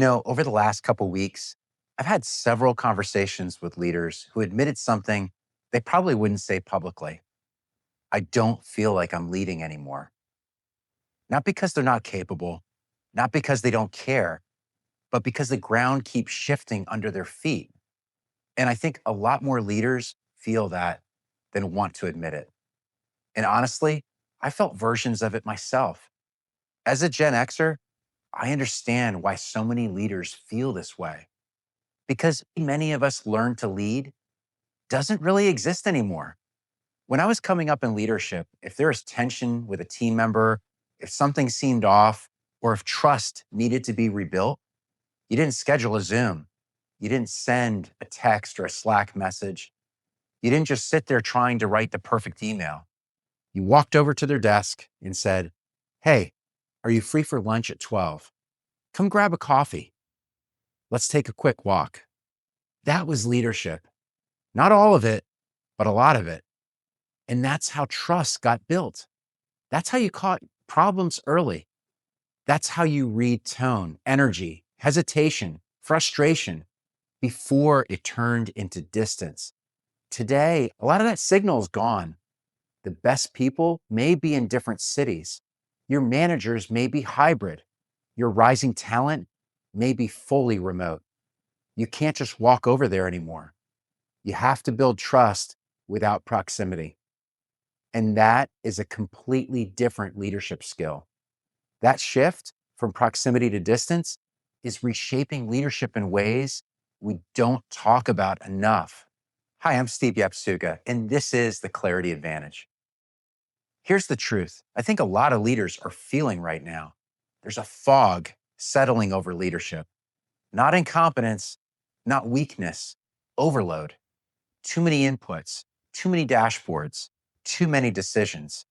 Over the last couple weeks, I've had several conversations with leaders who admitted something they probably wouldn't say publicly. I don't feel like I'm leading anymore. Not because they're not capable, not because they don't care, but because the ground keeps shifting under their feet. And I think a lot more leaders feel that than want to admit it. And honestly, I felt versions of it myself. As a Gen Xer, I understand why so many leaders feel this way because many of us learn to lead doesn't really exist anymore. When I was coming up in leadership, if there was tension with a team member, if something seemed off, or if trust needed to be rebuilt, you didn't schedule a Zoom. You didn't send a text or a Slack message. You didn't just sit there trying to write the perfect email. You walked over to their desk and said, "Hey, are you free for lunch at 12? Come grab a coffee. Let's take a quick walk." That was leadership. Not all of it, but a lot of it. And that's how trust got built. That's how you caught problems early. That's how you read tone, energy, hesitation, frustration before it turned into distance. Today, a lot of that signal is gone. The best people may be in different cities. Your managers may be hybrid. Your rising talent may be fully remote. You can't just walk over there anymore. You have to build trust without proximity. And that is a completely different leadership skill. That shift from proximity to distance is reshaping leadership in ways we don't talk about enough. Hi, I'm Steve Yapsuga, and this is the Clarity Advantage. Here's the truth. I think a lot of leaders are feeling right now. There's a fog settling over leadership, not incompetence, not weakness, overload. Too many inputs, too many dashboards, too many decisions,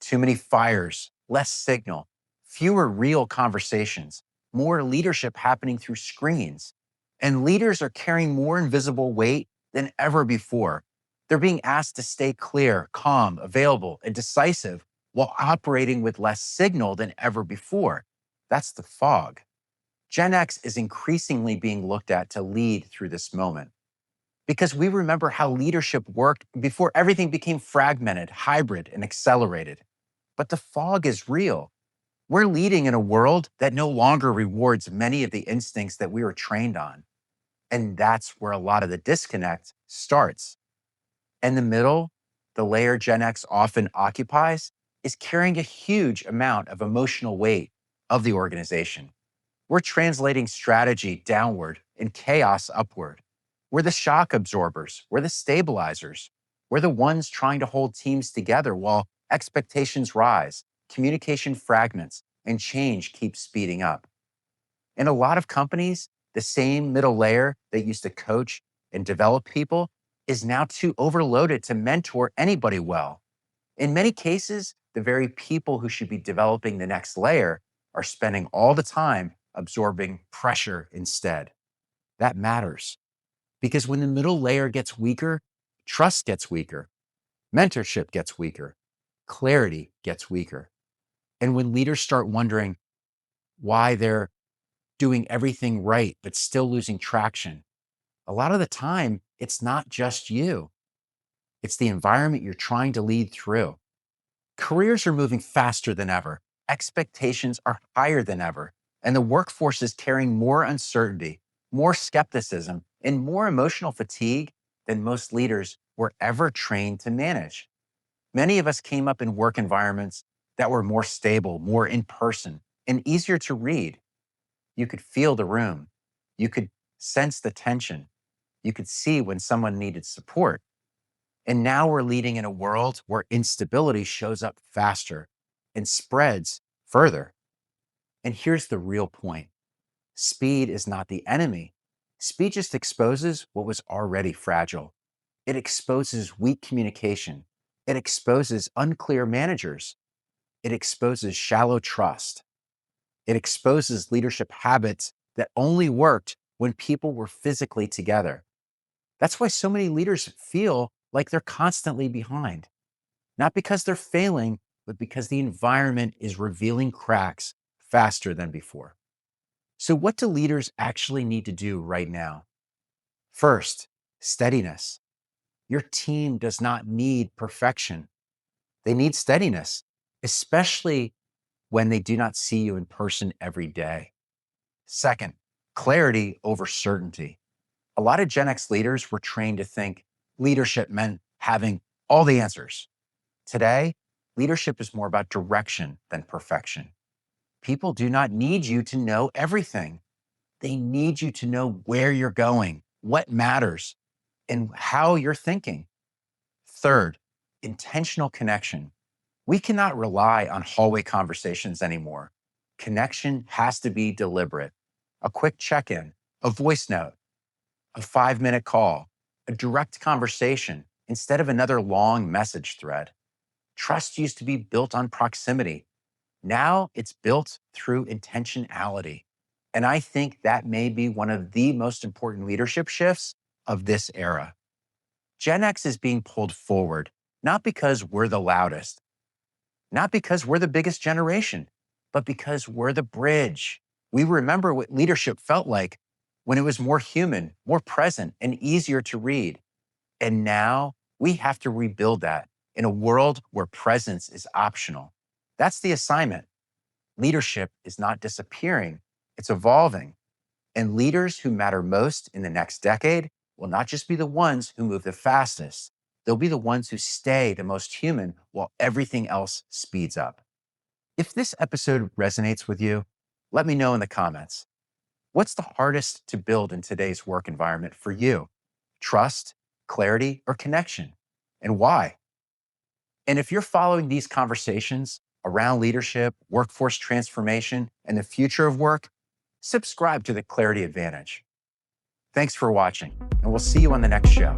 too many fires, less signal, fewer real conversations, more leadership happening through screens. And leaders are carrying more invisible weight than ever before. They're being asked to stay clear, calm, available, and decisive while operating with less signal than ever before. That's the fog. Gen X is increasingly being looked at to lead through this moment because we remember how leadership worked before everything became fragmented, hybrid, and accelerated. But the fog is real. We're leading in a world that no longer rewards many of the instincts that we were trained on. And that's where a lot of the disconnect starts. In the middle, the layer Gen X often occupies is carrying a huge amount of emotional weight of the organization. We're translating strategy downward and chaos upward. We're the shock absorbers. We're the stabilizers. We're the ones trying to hold teams together while expectations rise, communication fragments, and change keeps speeding up. In a lot of companies, the same middle layer that used to coach and develop people is now too overloaded to mentor anybody well. In many cases, the very people who should be developing the next layer are spending all the time absorbing pressure instead. That matters because when the middle layer gets weaker, trust gets weaker, mentorship gets weaker, clarity gets weaker. And when leaders start wondering why they're doing everything right, but still losing traction, a lot of the time, it's not just you. It's the environment you're trying to lead through. Careers are moving faster than ever. Expectations are higher than ever. And the workforce is carrying more uncertainty, more skepticism, and more emotional fatigue than most leaders were ever trained to manage. Many of us came up in work environments that were more stable, more in person, and easier to read. You could feel the room. You could sense the tension. You could see when someone needed support. And now we're leading in a world where instability shows up faster and spreads further. And here's the real point. Speed is not the enemy. Speed just exposes what was already fragile. It exposes weak communication. It exposes unclear managers. It exposes shallow trust. It exposes leadership habits that only worked when people were physically together. That's why so many leaders feel like they're constantly behind, not because they're failing, but because the environment is revealing cracks faster than before. So, what do leaders actually need to do right now? First, steadiness. Your team does not need perfection. They need steadiness, especially when they do not see you in person every day. Second, clarity over certainty. A lot of Gen X leaders were trained to think leadership meant having all the answers. Today, leadership is more about direction than perfection. People do not need you to know everything. They need you to know where you're going, what matters, and how you're thinking. Third, intentional connection. We cannot rely on hallway conversations anymore. Connection has to be deliberate. A quick check in, a voice note, a 5-minute call, a direct conversation instead of another long message thread. Trust used to be built on proximity. Now it's built through intentionality. And I think that may be one of the most important leadership shifts of this era. Gen X is being pulled forward, not because we're the loudest, not because we're the biggest generation, but because we're the bridge. We remember what leadership felt like when it was more human, more present, and easier to read. And now we have to rebuild that in a world where presence is optional. That's the assignment. Leadership is not disappearing, it's evolving. And leaders who matter most in the next decade will not just be the ones who move the fastest, they'll be the ones who stay the most human while everything else speeds up. If this episode resonates with you, let me know in the comments. What's the hardest to build in today's work environment for you? Trust, clarity, or connection? And why? And if you're following these conversations around leadership, workforce transformation, and the future of work, subscribe to the Clarity Advantage. Thanks for watching, and we'll see you on the next show.